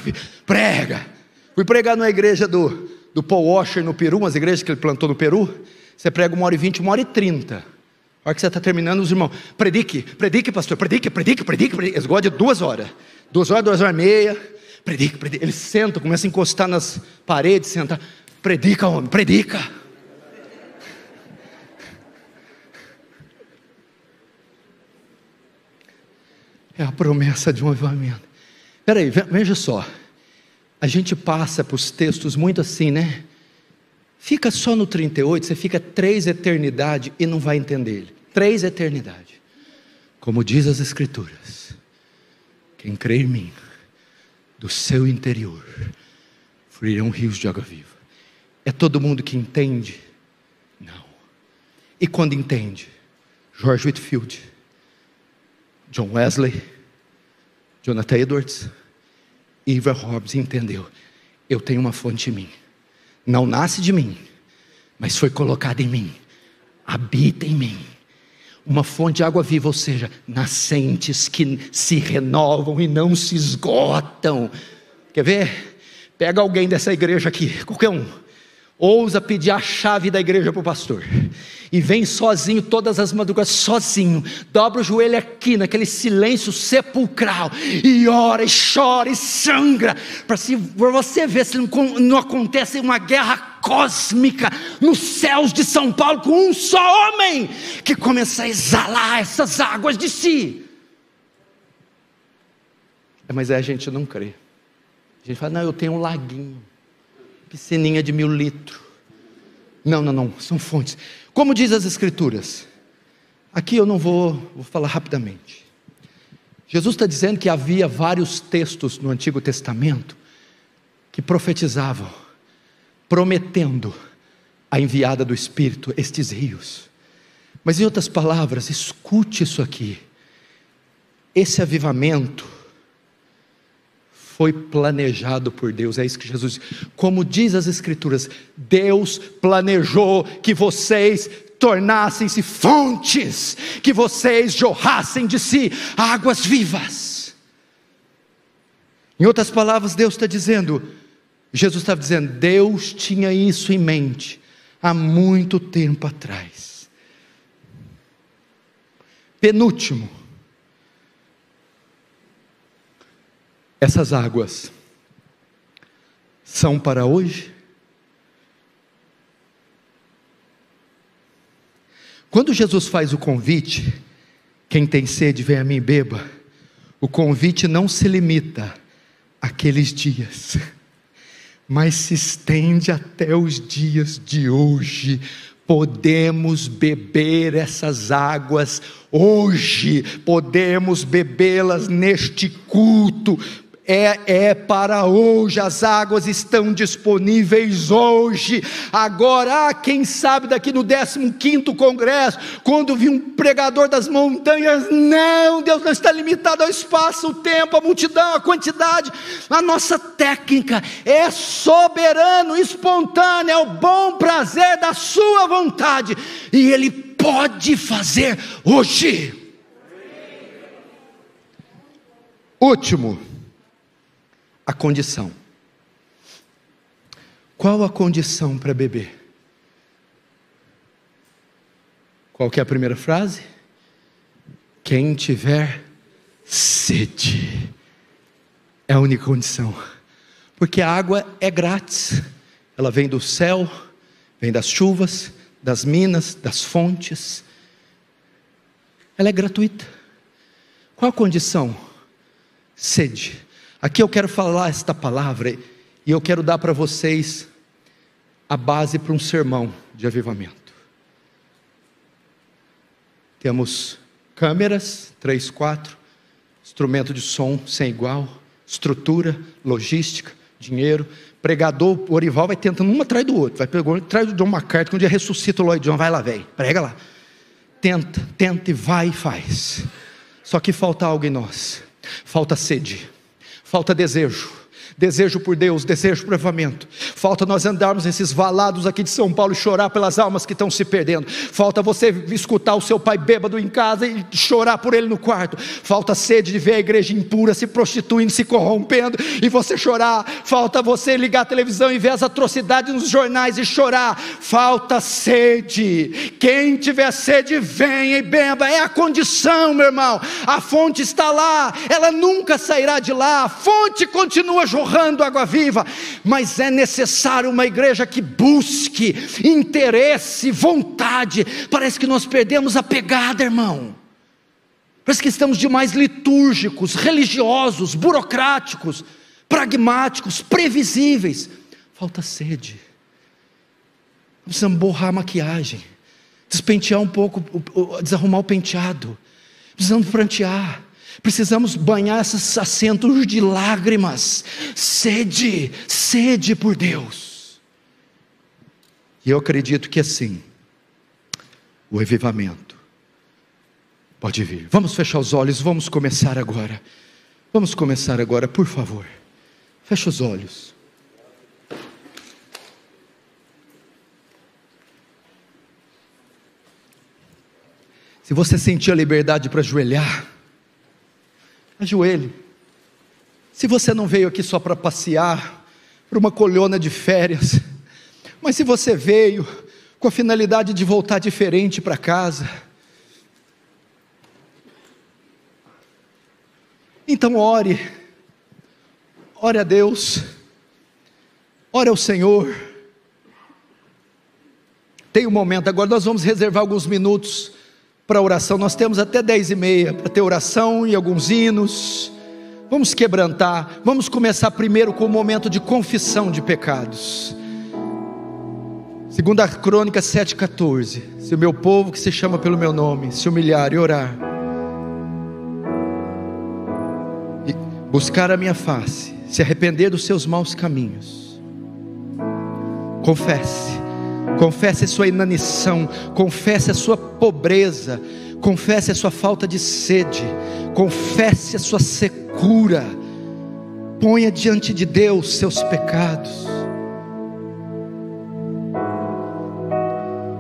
prega. Fui pregar numa igreja do Paul Washer no Peru, umas igrejas que ele plantou no Peru. Você prega 1h20, 1h30. A hora que você está terminando, os irmãos: predique pastor, predique. Eles gostam de 2 horas, 2 horas e meia. Predica. Eles sentam, começam a encostar nas paredes, sentam. Predica, homem, predica. É a promessa de um avivamento. Espera aí, veja só. A gente passa para os textos muito assim, né? Fica só no 38, você fica 3 eternidades e não vai entender ele. 3 eternidades. Como diz as Escrituras, quem crê em mim, do seu interior fluirão rios de água viva. É todo mundo que entende? Não. E quando entende? George Whitefield, John Wesley, Jonathan Edwards, Eva Hobbs entendeu. Eu tenho uma fonte em mim. Não nasce de mim, mas foi colocada em mim. Habita em mim. Uma fonte de água viva, ou seja, nascentes que se renovam e não se esgotam. Quer ver? Pega alguém dessa igreja aqui, qualquer um, ousa pedir a chave da igreja para o pastor, e vem sozinho todas as madrugadas, sozinho, dobra o joelho aqui, naquele silêncio sepulcral, e ora, e chora, e sangra, para você ver se não acontece uma guerra cósmica nos céus de São Paulo, com um só homem, que começa a exalar essas águas de si. Mas a gente não crê. A gente fala, não, eu tenho um laguinho, piscininha de 1000 litros. Não, são fontes. Como diz as Escrituras, aqui eu não vou falar rapidamente. Jesus está dizendo que havia vários textos no Antigo Testamento que profetizavam, prometendo a enviada do Espírito, estes rios. Mas em outras palavras, escute isso aqui. Esse avivamento foi planejado por Deus, é isso que Jesus diz. Como diz as Escrituras, Deus planejou que vocês tornassem-se fontes, que vocês jorrassem de si águas vivas. Em outras palavras, Deus está dizendo, Jesus estava dizendo, Deus tinha isso em mente há muito tempo atrás. Penúltimo, essas águas são para hoje? Quando Jesus faz o convite, quem tem sede vem a mim e beba, o convite não se limita àqueles dias, mas se estende até os dias de hoje. Podemos beber essas águas hoje, podemos bebê-las neste culto, é para hoje, as águas estão disponíveis hoje. Agora, quem sabe daqui no 15º congresso, quando vi um pregador das montanhas, não, Deus não está limitado ao espaço, o tempo, a multidão, a quantidade. A nossa técnica é soberano, espontâneo, é o bom prazer da sua vontade, e Ele pode fazer hoje. Último, a condição. Qual a condição para beber? Qual que é a primeira frase? Quem tiver sede. É a única condição. Porque a água é grátis. Ela vem do céu, vem das chuvas, das minas, das fontes. Ela é gratuita. Qual a condição? Sede. Aqui eu quero falar esta palavra e eu quero dar para vocês a base para um sermão de avivamento. Temos câmeras, 3, 4, instrumento de som sem igual, estrutura, logística, dinheiro, pregador, o Orival vai tentando um atrás do outro, vai pegando atrás do John MacArthur, que um dia ressuscita o Lloyd John, vai lá, velho, prega lá, tenta e vai e faz. Só que falta algo em nós, falta sede, falta desejo por Deus, desejo por avivamento. Falta nós andarmos nesses valados aqui de São Paulo e chorar pelas almas que estão se perdendo. Falta você escutar o seu pai bêbado em casa e chorar por ele no quarto. Falta sede de ver a igreja impura se prostituindo, se corrompendo e você chorar. Falta você ligar a televisão e ver as atrocidades nos jornais e chorar. Falta sede. Quem tiver sede, venha e beba. É a condição, meu irmão. A fonte está lá, ela nunca sairá de lá. A fonte continua jorrando água viva, mas é necessário uma igreja que busque interesse, vontade. Parece que nós perdemos a pegada, irmão. Parece que estamos demais litúrgicos, religiosos, burocráticos, pragmáticos, previsíveis. Falta sede. Precisamos borrar a maquiagem, despentear um pouco, desarrumar o penteado. Precisamos prantear. Precisamos banhar esses assentos de lágrimas. Sede, sede por Deus. E eu acredito que assim, o avivamento pode vir. Vamos fechar os olhos, vamos começar agora. Vamos começar agora, por favor. Fecha os olhos. Se você sentir a liberdade para ajoelhar, ajoelhe. Se você não veio aqui só para passear, para uma colônia de férias, mas se você veio com a finalidade de voltar diferente para casa, então ore a Deus, ore ao Senhor. Tem um momento, agora nós vamos reservar alguns minutos para oração. Nós temos até 10h30 para ter oração e alguns hinos. Vamos quebrantar. Vamos começar primeiro com o momento de confissão de pecados. 2 Crônicas 7,14. Se o meu povo que se chama pelo meu nome se humilhar e orar e buscar a minha face, se arrepender dos seus maus caminhos, confesse a sua inanição, confesse a sua pobreza, confesse a sua falta de sede, confesse a sua secura, ponha diante de Deus seus pecados.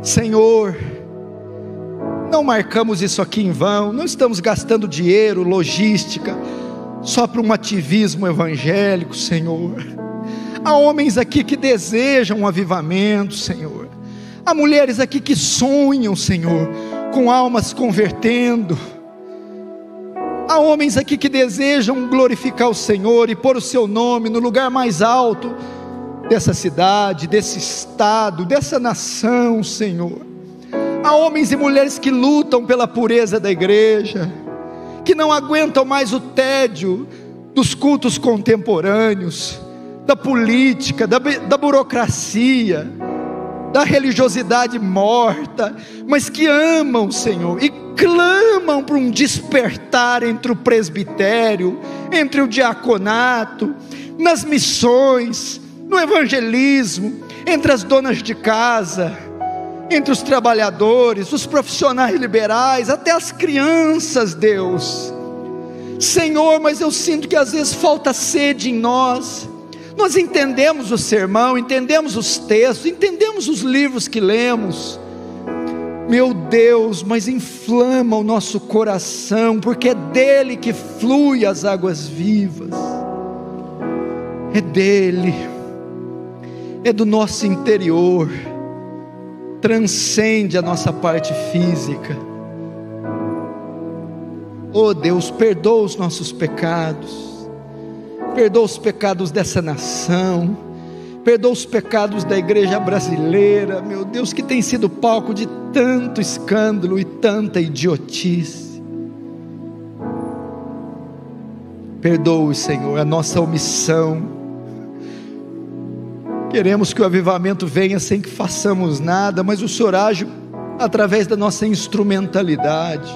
Senhor, não marcamos isso aqui em vão, não estamos gastando dinheiro, logística, só para um ativismo evangélico, Senhor. Há homens aqui que desejam um avivamento, Senhor. Há mulheres aqui que sonham, Senhor, com almas convertendo. Há homens aqui que desejam glorificar o Senhor e pôr o seu nome no lugar mais alto dessa cidade, desse estado, dessa nação, Senhor. Há homens e mulheres que lutam pela pureza da igreja, que não aguentam mais o tédio dos cultos contemporâneos, da política, da burocracia, da religiosidade morta, mas que amam o Senhor e clamam por um despertar entre o presbitério, entre o diaconato, nas missões, no evangelismo, entre as donas de casa, entre os trabalhadores, os profissionais liberais, até as crianças, Deus. Senhor, mas eu sinto que às vezes falta sede em nós. Nós entendemos o sermão, entendemos os textos, entendemos os livros que lemos, meu Deus, mas inflama o nosso coração, porque é dele que flui as águas vivas, é dele, é do nosso interior, transcende a nossa parte física. Oh Deus, perdoa os nossos pecados, perdoa os pecados dessa nação, perdoa os pecados da igreja brasileira, meu Deus, que tem sido palco de tanto escândalo e tanta idiotice. Perdoe, Senhor, a nossa omissão. Queremos que o avivamento venha sem que façamos nada, mas o Senhor age através da nossa instrumentalidade.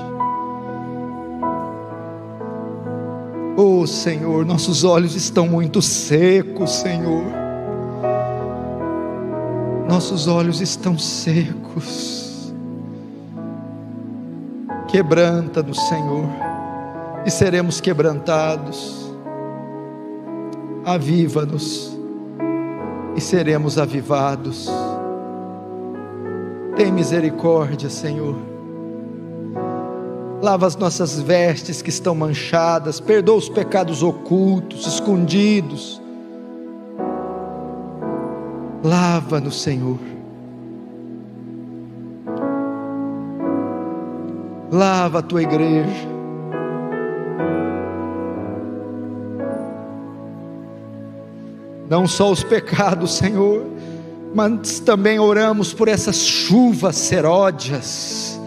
Oh Senhor, nossos olhos estão muito secos, Senhor. Nossos olhos estão secos. Quebranta-nos, Senhor, e seremos quebrantados. Aviva-nos e seremos avivados. Tem misericórdia, Senhor. Lava as nossas vestes que estão manchadas, perdoa os pecados ocultos, escondidos. Lava-nos, Senhor. Lava a tua igreja. Não só os pecados, Senhor, mas também oramos por essas chuvas seródias,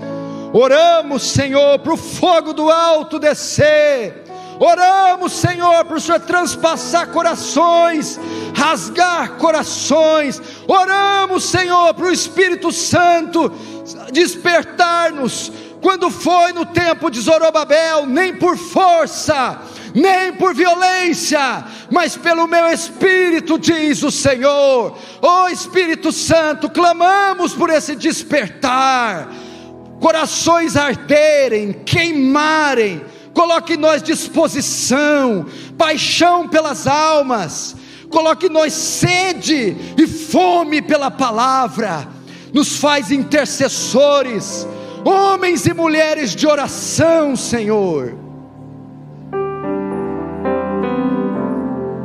Oramos, Senhor, para o fogo do alto descer. Oramos, Senhor, para o Senhor transpassar corações, rasgar corações. Oramos, Senhor, para o Espírito Santo despertar-nos. Quando foi no tempo de Zorobabel, nem por força, nem por violência, mas pelo meu Espírito, diz o Senhor. Ó Espírito Santo, clamamos por esse despertar, corações arderem, queimarem. Coloque em nós disposição, paixão pelas almas, coloque em nós sede e fome pela palavra, nos faz intercessores, homens e mulheres de oração, Senhor.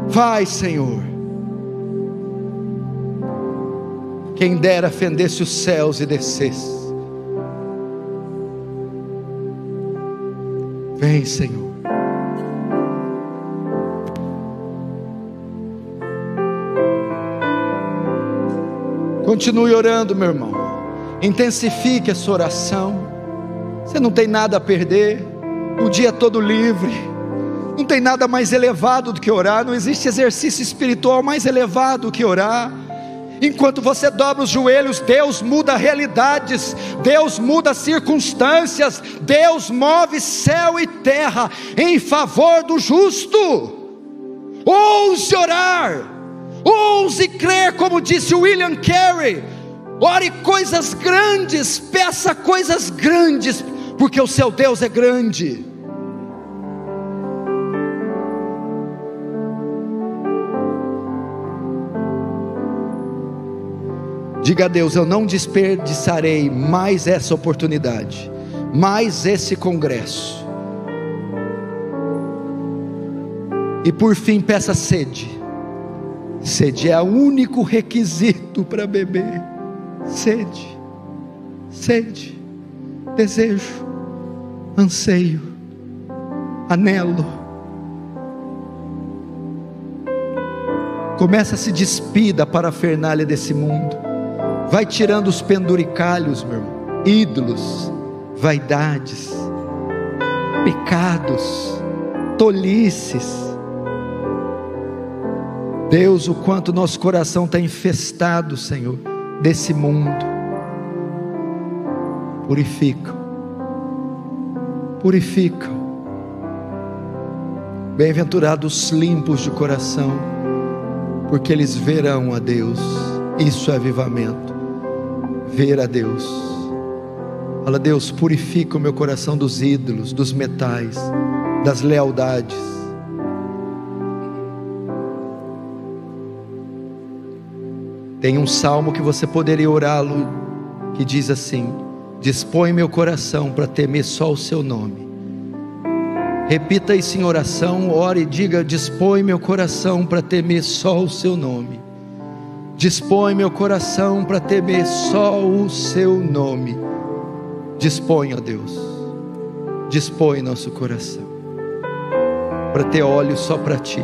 Vai, Senhor. Quem dera fendesse os céus e descesse. Vem, Senhor. Continue orando, meu irmão. Intensifique a sua oração. Você não tem nada a perder. O dia todo livre. Não tem nada mais elevado do que orar. Não existe exercício espiritual mais elevado do que orar. Enquanto você dobra os joelhos, Deus muda realidades, Deus muda circunstâncias, Deus move céu e terra em favor do justo. Ouse orar, ouse crer, como disse William Carey. Ore coisas grandes, peça coisas grandes, porque o seu Deus é grande. Diga a Deus: eu não desperdiçarei mais essa oportunidade, mais esse congresso. E por fim, peça sede. Sede é o único requisito para beber. Sede, sede, desejo, anseio, anelo. Começa a se despir da parafernália desse mundo. Vai tirando os penduricalhos, meu irmão, ídolos, vaidades, pecados, tolices. Deus, o quanto nosso coração está infestado, Senhor, desse mundo. Purifica, purifica. Bem-aventurados os limpos de coração, porque eles verão a Deus. Isso é avivamento. Ver a Deus. Fala: Deus, purifica o meu coração dos ídolos, dos metais, das lealdades. Tem um salmo que você poderia orá-lo, que diz assim: dispõe meu coração para temer só o seu nome. Repita isso em oração, ore e diga: dispõe meu coração para temer só o seu nome. Dispõe meu coração para temer só o seu nome. Dispõe, ó Deus, dispõe nosso coração para ter olhos só para Ti,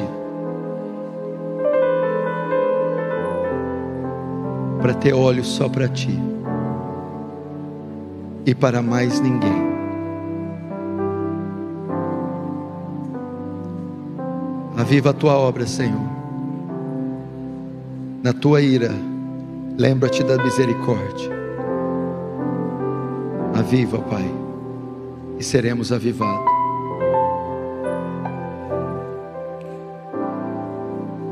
para ter olhos só para Ti e para mais ninguém. Aviva a Tua obra, Senhor. Na Tua ira, lembra-te da misericórdia. Aviva, Pai, e seremos avivados.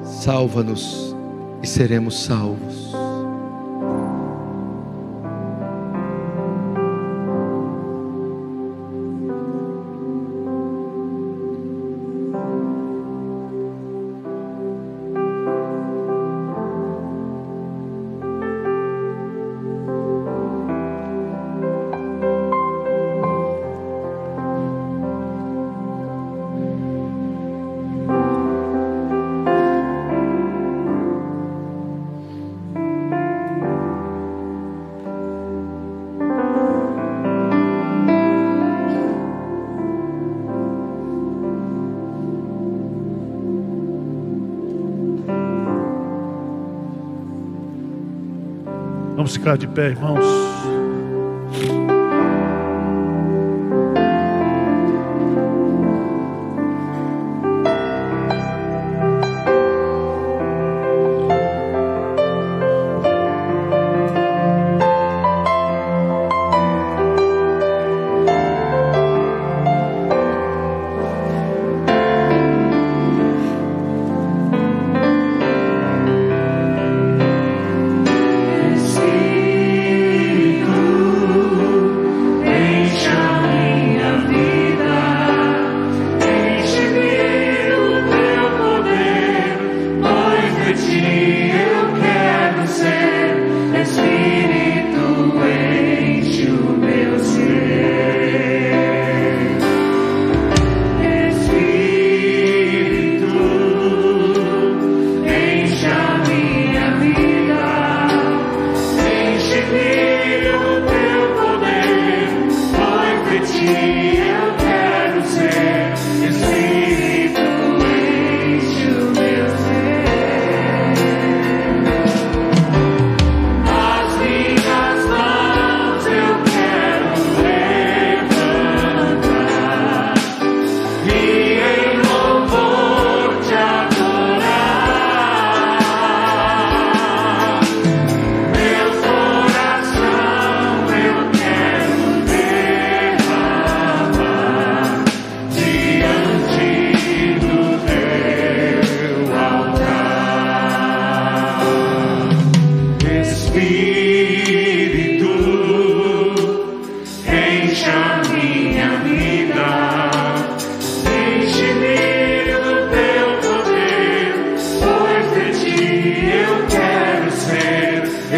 Salva-nos e seremos salvos. Vamos ficar de pé, irmãos.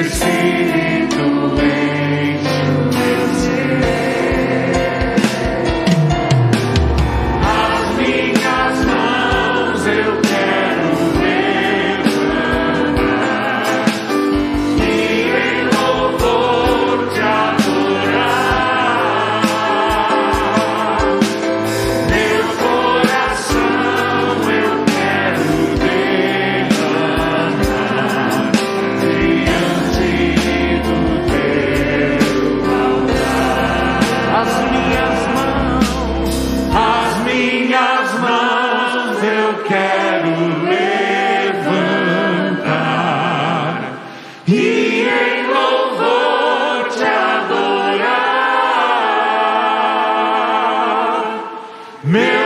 Espírito enche o meu ser. As minhas mãos eu quero levantar e em louvor te adorar. Meu coração eu quero levantar diante do teu altar. As minhas mãos eu quero levantar e em louvor te adorar. Meu